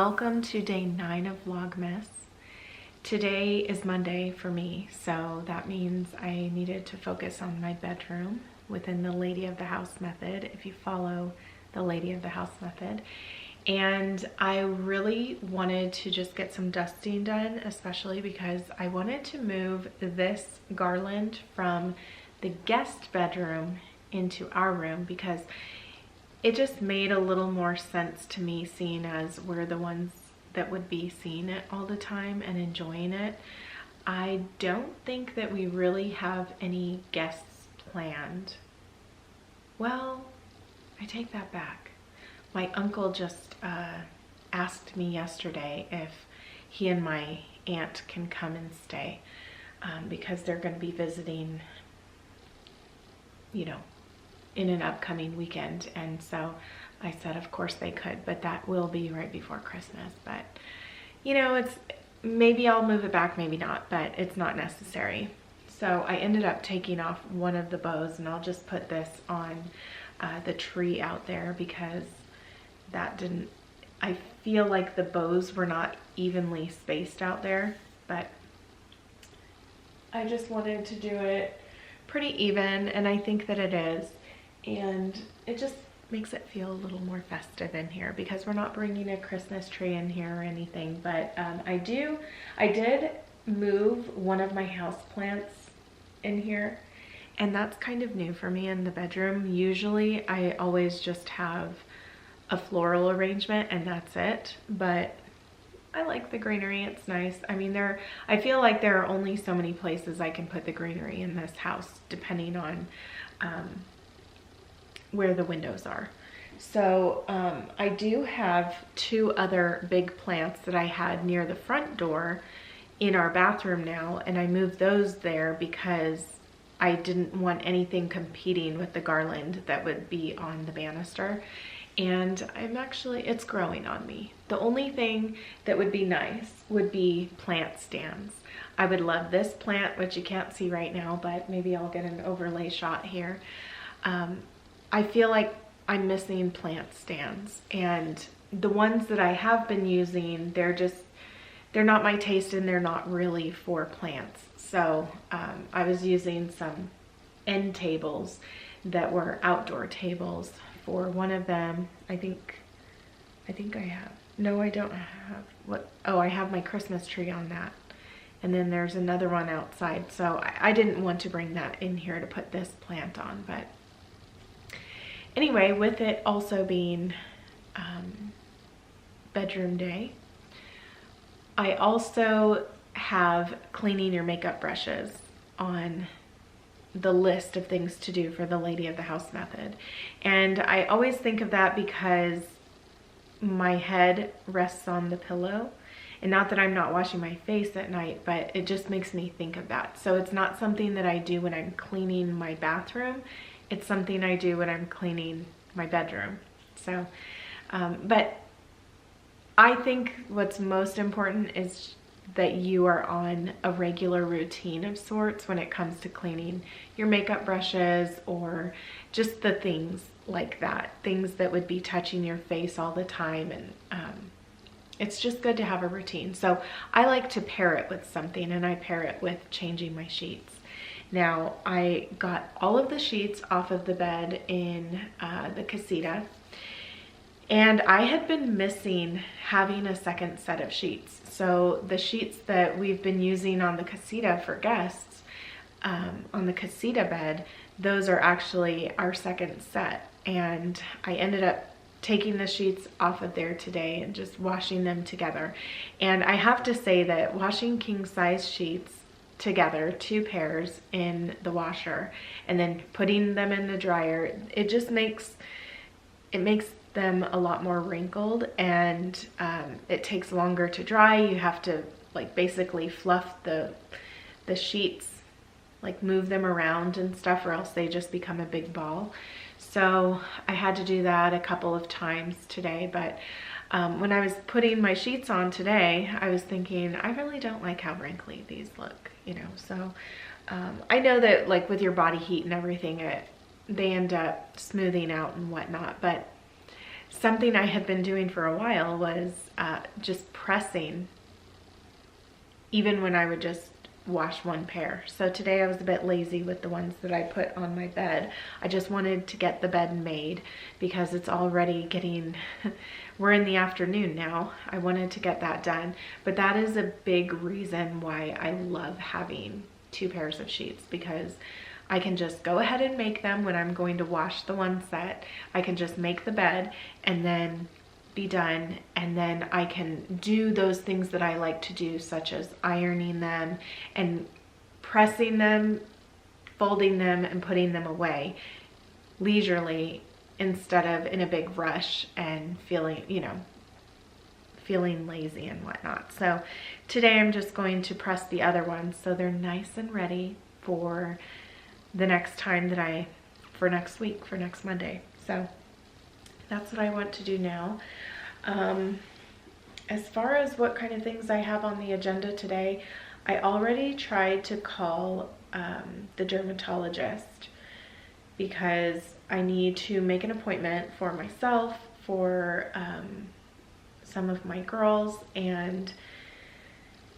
welcome to day 9 of Vlogmas. Today is Monday for me, so that means I needed to focus on my bedroom within the Lady of the House method, if you follow the Lady of the House method. And I really wanted to just get some dusting done, especially because I wanted to move this garland from the guest bedroom into our room, because it just made a little more sense to me, seeing as we're the ones that would be seeing it all the time and enjoying it. I don't think that we really have any guests planned. Well, I take that back. My uncle just asked me yesterday if he and my aunt can come and stay because they're going to be visiting, you know, in an upcoming weekend. And so I said of course they could, but that will be right before Christmas. But you know, it's maybe I'll move it back, maybe not, but it's not necessary. So I ended up taking off one of the bows, and I'll just put this on the tree out there because that didn't, I feel like the bows were not evenly spaced out there, but I just wanted to do it pretty even, and I think that it is. And it just makes it feel a little more festive in here because we're not bringing a Christmas tree in here or anything. But I did move one of my houseplants in here, and that's kind of new for me in the bedroom. Usually I always just have a floral arrangement and that's it, but I like the greenery. It's nice. I mean, I feel like there are only so many places I can put the greenery in this house depending on where the windows are. So I do have 2 other big plants that I had near the front door in our bathroom now, and I moved those there because I didn't want anything competing with the garland that would be on the banister. And it's growing on me. The only thing that would be nice would be plant stands. I would love this plant, which you can't see right now, but maybe I'll get an overlay shot here. I feel like I'm missing plant stands, and the ones that I have been using, they're not my taste, and they're not really for plants. So I was using some end tables that were outdoor tables. For one of them, I think I have, no, I don't have, what, oh, I have my Christmas tree on that. And then there's another one outside. So I didn't want to bring that in here to put this plant on, but anyway, with it also being bedroom day, I also have cleaning your makeup brushes on the list of things to do for the Lady of the House method. And I always think of that because my head rests on the pillow, and not that I'm not washing my face at night, but it just makes me think of that. So it's not something that I do when I'm cleaning my bathroom. It's something I do when I'm cleaning my bedroom. So, but I think what's most important is that you are on a regular routine of sorts when it comes to cleaning your makeup brushes, or just the things like that, things that would be touching your face all the time. And it's just good to have a routine. So I like to pair it with something, and I pair it with changing my sheets. Now, I got all of the sheets off of the bed in the casita, and I had been missing having a second set of sheets. So the sheets that we've been using on the casita for guests, on the casita bed, those are actually our second set. And I ended up taking the sheets off of there today and just washing them together. And I have to say that washing king size sheets together, 2 pairs in the washer, and then putting them in the dryer, it just makes them a lot more wrinkled, and it takes longer to dry. You have to like basically fluff the sheets, like move them around and stuff, or else they just become a big ball. So I had to do that a couple of times today. But when I was putting my sheets on today, I was thinking, I really don't like how wrinkly these look, you know. So I know that like with your body heat and everything, they end up smoothing out and whatnot, but something I had been doing for a while was just pressing, even when I would just wash one pair. So today I was a bit lazy with the ones that I put on my bed. I just wanted to get the bed made because it's already getting, we're in the afternoon now. I wanted to get that done, but that is a big reason why I love having 2 pairs of sheets, because I can just go ahead and make them when I'm going to wash the one set. I can just make the bed and then be done, and then I can do those things that I like to do, such as ironing them and pressing them, folding them, and putting them away leisurely instead of in a big rush and feeling, you know, feeling lazy and whatnot. So today I'm just going to press the other ones so they're nice and ready for the next time that for next week, for next Monday. So that's what I want to do now. As far as what kind of things I have on the agenda today, I already tried to call the dermatologist because I need to make an appointment for myself, for some of my girls, and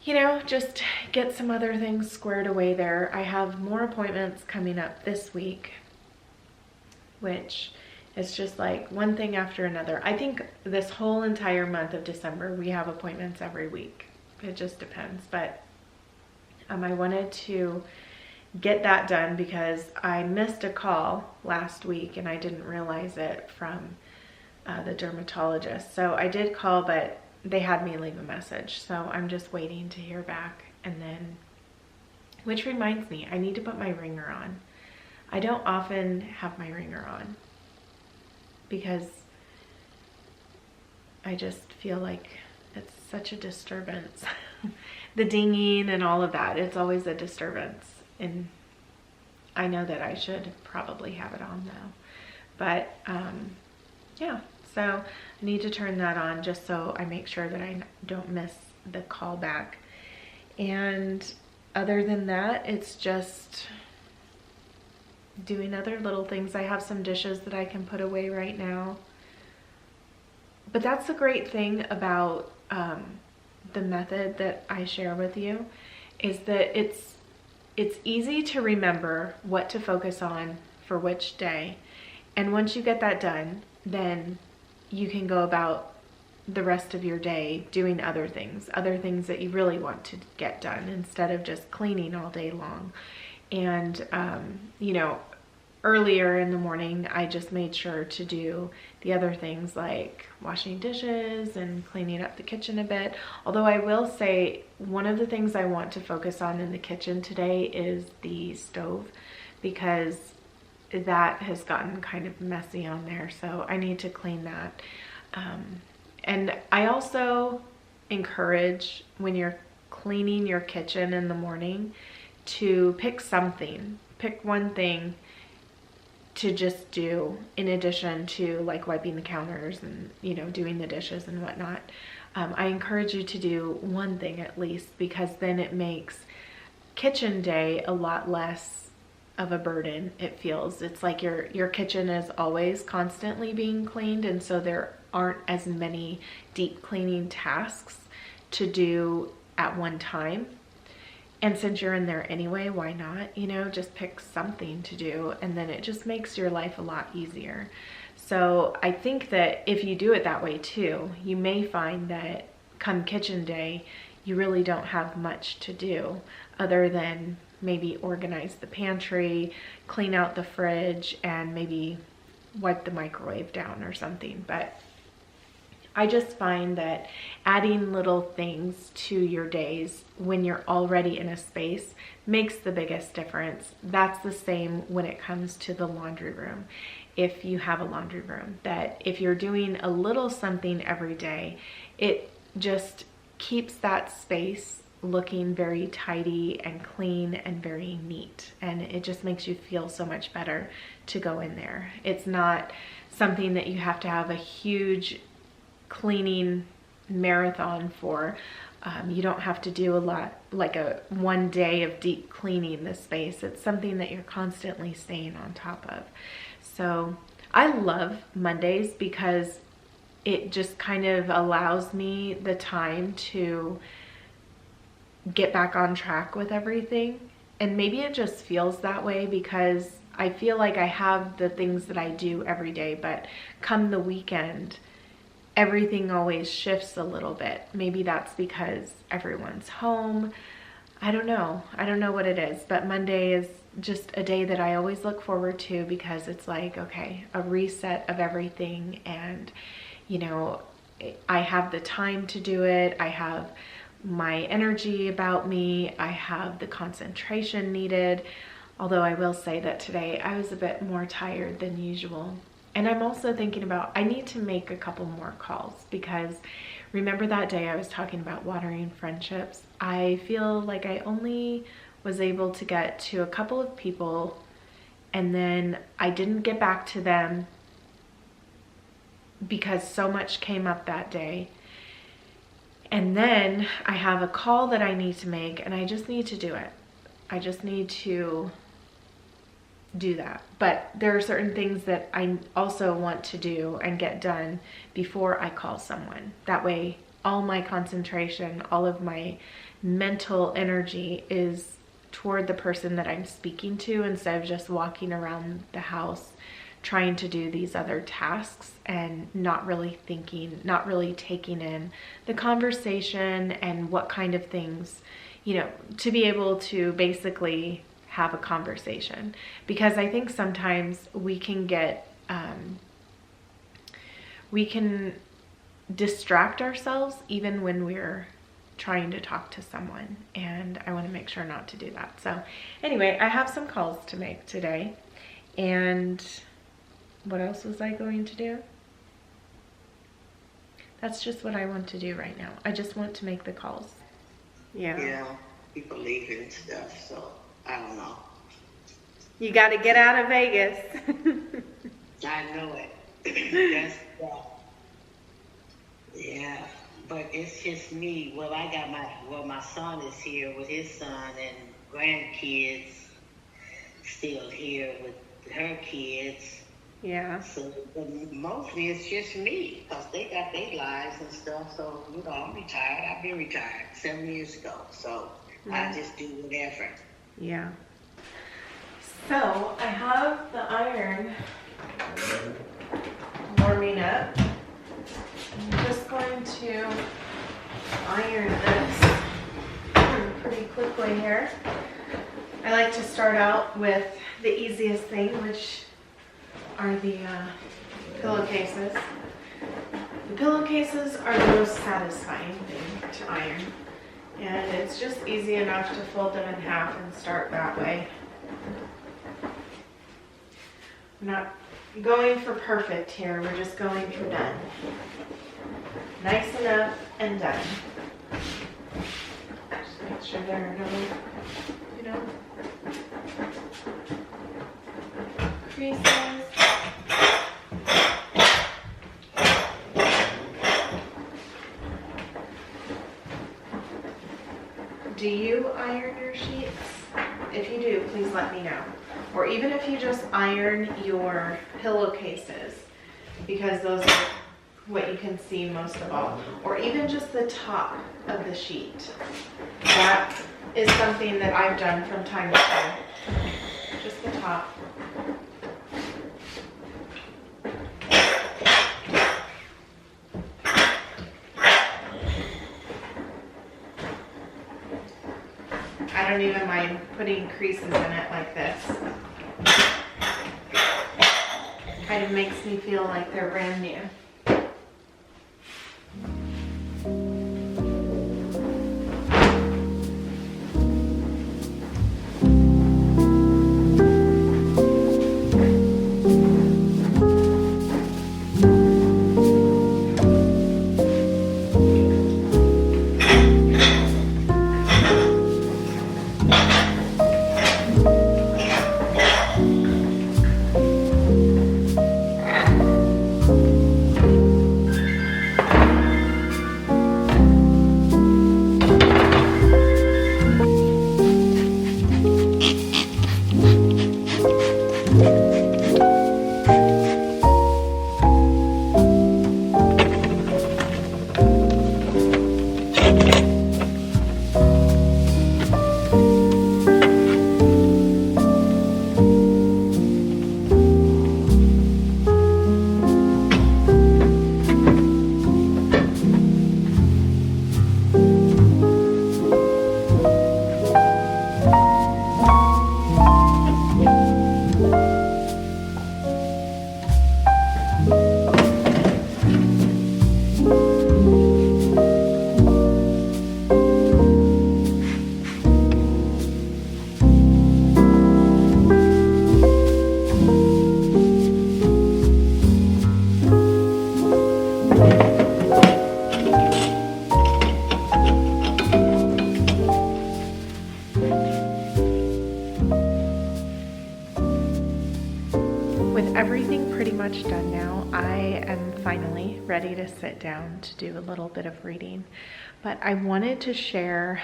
you know, just get some other things squared away there. I have more appointments coming up this week, which is just like one thing after another. I think this whole entire month of December, we have appointments every week. It just depends. But I wanted to get that done because I missed a call last week and I didn't realize it from the dermatologist. So I did call, but they had me leave a message. So I'm just waiting to hear back. And then, which reminds me, I need to put my ringer on. I don't often have my ringer on because I just feel like it's such a disturbance. The dinging and all of that, it's always a disturbance. And I know that I should probably have it on though. But yeah, so I need to turn that on just so I make sure that I don't miss the call back. And other than that, it's just doing other little things. I have some dishes that I can put away right now. But that's the great thing about the method that I share with you, is that it's easy to remember what to focus on for which day. And once you get that done, then you can go about the rest of your day doing other things that you really want to get done instead of just cleaning all day long. And, you know, earlier in the morning, I just made sure to do the other things like washing dishes and cleaning up the kitchen a bit. Although I will say one of the things I want to focus on in the kitchen today is the stove, because that has gotten kind of messy on there. So I need to clean that. And I also encourage, when you're cleaning your kitchen in the morning, to pick one thing to just do in addition to like wiping the counters and, you know, doing the dishes and whatnot. I encourage you to do one thing at least, because then it makes kitchen day a lot less of a burden. It feels, it's like your kitchen is always constantly being cleaned, and so there aren't as many deep cleaning tasks to do at one time. And since you're in there anyway, why not, you know, just pick something to do, and then it just makes your life a lot easier. So I think that if you do it that way too, you may find that come kitchen day, you really don't have much to do other than maybe organize the pantry, clean out the fridge, and maybe wipe the microwave down or something. But I just find that adding little things to your days when you're already in a space makes the biggest difference. That's the same when it comes to the laundry room. If you have a laundry room, that if you're doing a little something every day, it just keeps that space looking very tidy and clean and very neat. And it just makes you feel so much better to go in there. It's not something that you have to have a huge cleaning marathon for. You don't have to do a lot, like one day of deep cleaning the space. It's something that you're constantly staying on top of. So I love Mondays because it just kind of allows me the time to get back on track with everything. And maybe it just feels that way because I feel like I have the things that I do every day, but come the weekend, everything always shifts a little bit. Maybe that's because everyone's home. I don't know. I don't know what it is, but Monday is just a day that I always look forward to because it's like, okay, a reset of everything. And, you know, I have the time to do it. I have my energy about me. I have the concentration needed. Although I will say that today I was a bit more tired than usual. And I'm also thinking about, I need to make a couple more calls because remember that day I was talking about watering friendships? I feel like I only was able to get to a couple of people and then I didn't get back to them because so much came up that day. And then I have a call that I need to make and I just need to do it. I just need to do that. But there are certain things that I also want to do and get done before I call someone. That way, all my concentration, all of my mental energy is toward the person that I'm speaking to instead of just walking around the house trying to do these other tasks and not really thinking, not really taking in the conversation and what kind of things, you know, to be able to basically have a conversation. Because I think sometimes we can get, we can distract ourselves even when we're trying to talk to someone, and I want to make sure not to do that. So anyway, I have some calls to make today. And what else was I going to do? That's just what I want to do right now. I just want to make the calls. Yeah, people leaving and stuff, so I don't know. You got to get out of Vegas. I know it. That's yeah, but it's just me. Well, I got my son is here with his son and grandkids still here with her kids. Yeah. So mostly it's just me because they got their lives and stuff. So, you know, I'm retired. I've been retired 7 years ago. So I just do whatever. Yeah. So I have the iron warming up. I'm just going to iron this pretty quickly here. I like to start out with the easiest thing, which are the pillowcases. The pillowcases are the most satisfying thing to iron. And it's just easy enough to fold them in half and start that way. We're not going for perfect here, we're just going for done. Nice enough and done. Just make sure there are no, you know, creases. Do you iron your sheets? If you do, please let me know. Or even if you just iron your pillowcases, because those are what you can see most of all. Or even just the top of the sheet. That is something that I've done from time to time. Just the top. I don't even mind putting creases in it like this. Kind of makes me feel like they're brand new. With everything pretty much done now, I am finally ready to sit down to do a little bit of reading. But I wanted to share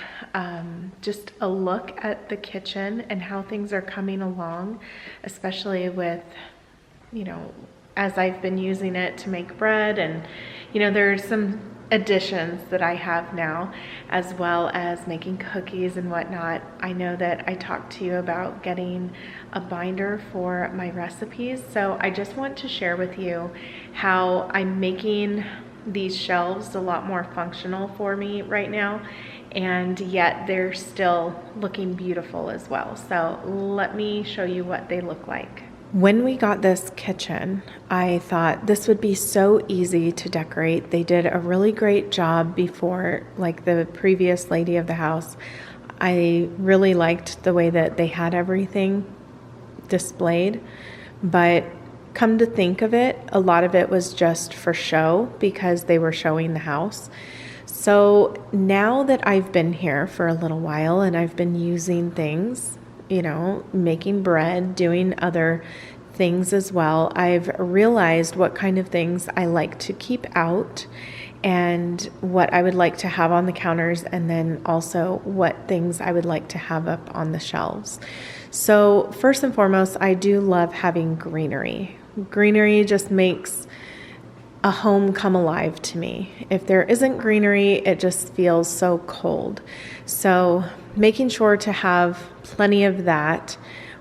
just a look at the kitchen and how things are coming along, especially with, you know, as I've been using it to make bread, and, you know, there's some additions that I have now, as well as making cookies and whatnot. I know that I talked to you about getting a binder for my recipes, so I just want to share with you how I'm making these shelves a lot more functional for me right now, and yet they're still looking beautiful as well. So let me show you what they look like. When we got this kitchen, I thought this would be so easy to decorate. They did a really great job before, like the previous lady of the house. I really liked the way that they had everything displayed, but come to think of it, a lot of it was just for show because they were showing the house. So now that I've been here for a little while and I've been using things, you know, making bread, doing other things as well, I've realized what kind of things I like to keep out and what I would like to have on the counters, and then also what things I would like to have up on the shelves. So first and foremost, I do love having greenery. Greenery just makes a home come alive to me. If there isn't greenery, it just feels so cold. So making sure to have plenty of that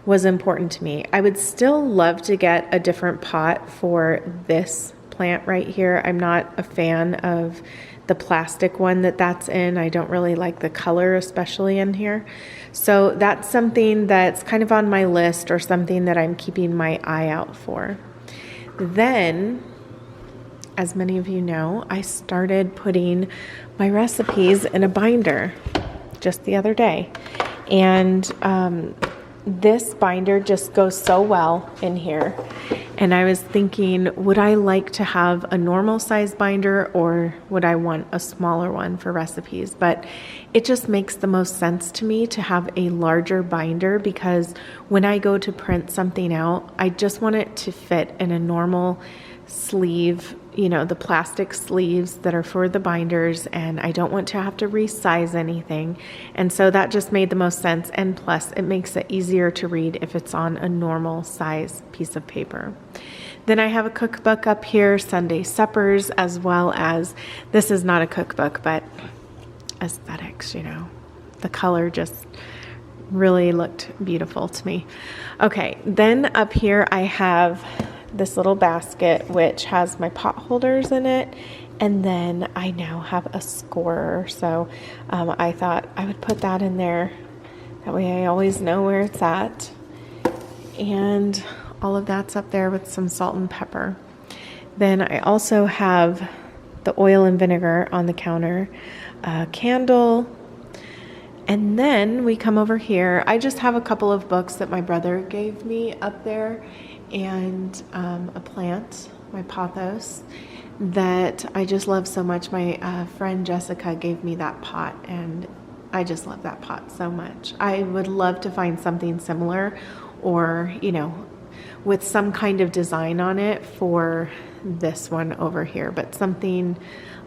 was important to me. I would still love to get a different pot for this plant right here. I'm not a fan of the plastic one that's in. I don't really like the color, especially in here. So that's something that's kind of on my list, or something that I'm keeping my eye out for. Then, as many of you know, I started putting my recipes in a binder just the other day. And this binder just goes so well in here. And I was thinking, would I like to have a normal size binder, or would I want a smaller one for recipes? But it just makes the most sense to me to have a larger binder, because when I go to print something out, I just want it to fit in a normal sleeve, you know, the plastic sleeves that are for the binders, and I don't want to have to resize anything. And so that just made the most sense, and plus it makes it easier to read if it's on a normal size piece of paper. Then I have a cookbook up here, Sunday suppers, as well as, this is not a cookbook, but aesthetics, you know, the color just really looked beautiful to me. Okay, then up here I have this little basket which has my pot holders in it, and then I now have a scorer, so I thought I would put that in there. That way I always know where it's at, and all of that's up there with some salt and pepper. Then I also have the oil and vinegar on the counter, a candle, and then we come over here. I just have a couple of books that my brother gave me up there, and a plant, my pothos, that I just love so much. My friend Jessica gave me that pot, and I just love that pot so much. I would love to find something similar, or, you know, with some kind of design on it for this one over here, but something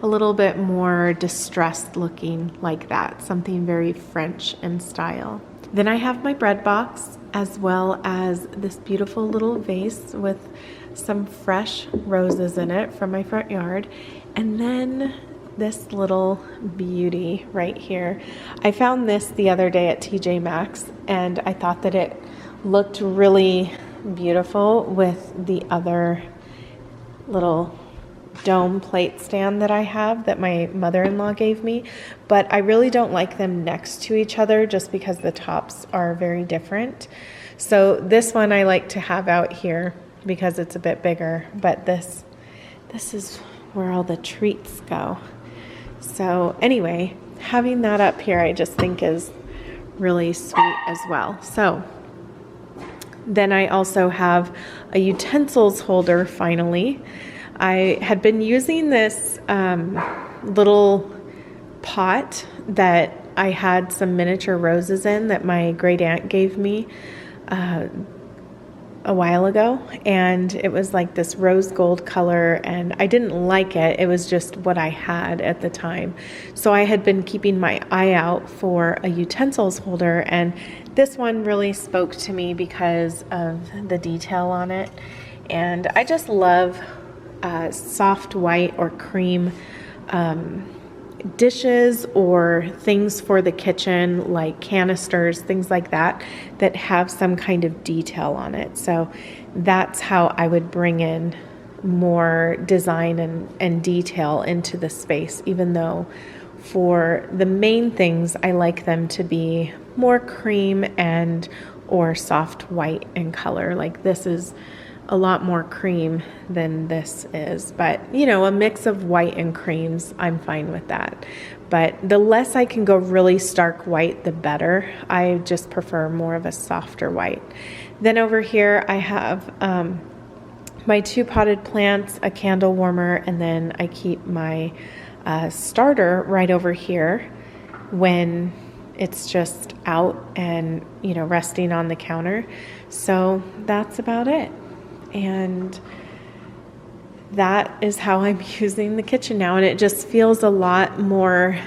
a little bit more distressed looking like that, something very French in style. Then I have my bread box, as well as this beautiful little vase with some fresh roses in it from my front yard. And then this little beauty right here. I found this the other day at TJ Maxx, and I thought that it looked really beautiful with the other little dome plate stand that I have that my mother-in-law gave me, but I really don't like them next to each other just because the tops are very different. So this one I like to have out here because it's a bit bigger, but this is where all the treats go. So anyway, having that up here I just think is really sweet as well. So then I also have a utensils holder finally. I had been using this little pot that I had some miniature roses in that my great aunt gave me a while ago, and it was like this rose gold color, and I didn't like it. It was just what I had at the time. So I had been keeping my eye out for a utensils holder, and this one really spoke to me because of the detail on it. And I just love soft white or cream dishes or things for the kitchen, like canisters, things like that, that have some kind of detail on it. So that's how I would bring in more design and detail into the space, even though for the main things, I like them to be more cream and or soft white in color. Like this is a lot more cream than this is, but you know, a mix of white and creams, I'm fine with that. But the less I can go really stark white, the better. I just prefer more of a softer white. Then over here I have my 2 potted plants, a candle warmer, and then I keep my starter right over here when it's just out and, you know, resting on the counter. So that's about it. And that is how I'm using the kitchen now. And it just feels a lot more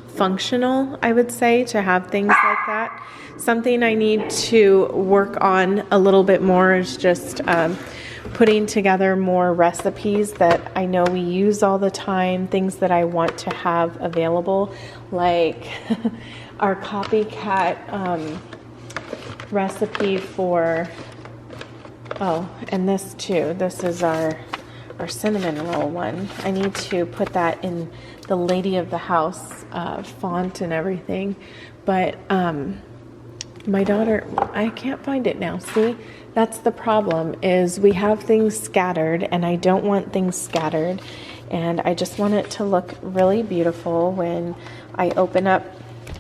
functional, I would say, to have things like that. Something I need to work on a little bit more is just putting together more recipes that I know we use all the time, things that I want to have available, like our copycat recipe for, oh, and this too. This is our cinnamon roll one. I need to put that in the Lady of the House font and everything. But my daughter, I can't find it now. See, that's the problem, is we have things scattered, and I don't want things scattered. And I just want it to look really beautiful when I open up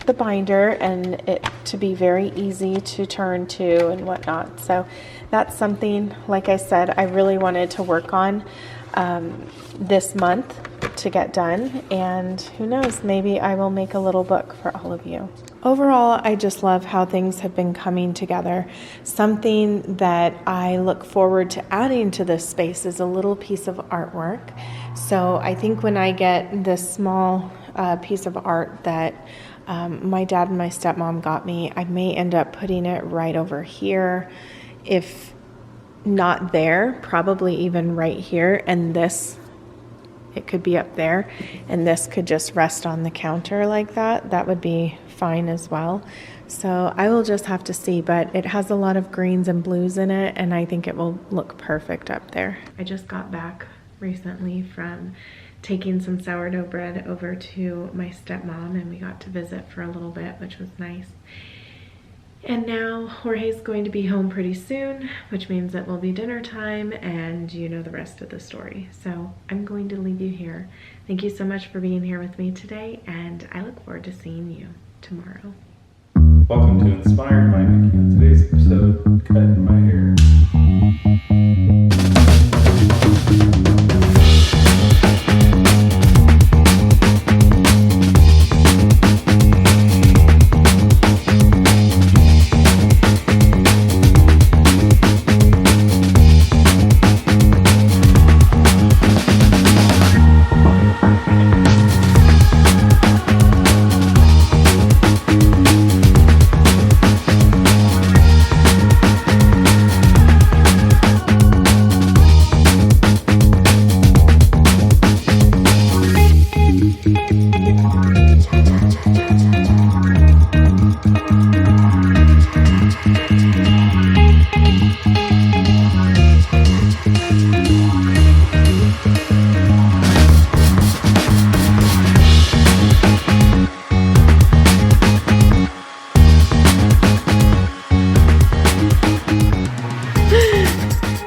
the binder, and it to be very easy to turn to and whatnot. So that's something, like I said, I really wanted to work on this month to get done, and who knows, maybe I will make a little book for all of you. Overall, I just love how things have been coming together. Something that I look forward to adding to this space is a little piece of artwork. So I think when I get this small piece of art that my dad and my stepmom got me, I may end up putting it right over here. If not there, probably even right here, and this, it could be up there, and this could just rest on the counter like that. That would be fine as well. So I will just have to see, but it has a lot of greens and blues in it, and I think it will look perfect up there. I just got back recently from taking some sourdough bread over to my stepmom, and we got to visit for a little bit, which was nice. And now Jorge's going to be home pretty soon, which means it will be dinner time, and you know the rest of the story. So I'm going to leave you here. Thank you so much for being here with me today, and I look forward to seeing you tomorrow. Welcome to Inspired by Nikki. In today's episode, cutting my hair.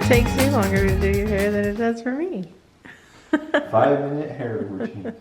Takes me longer to do your hair than it does for me. 5-minute hair routine.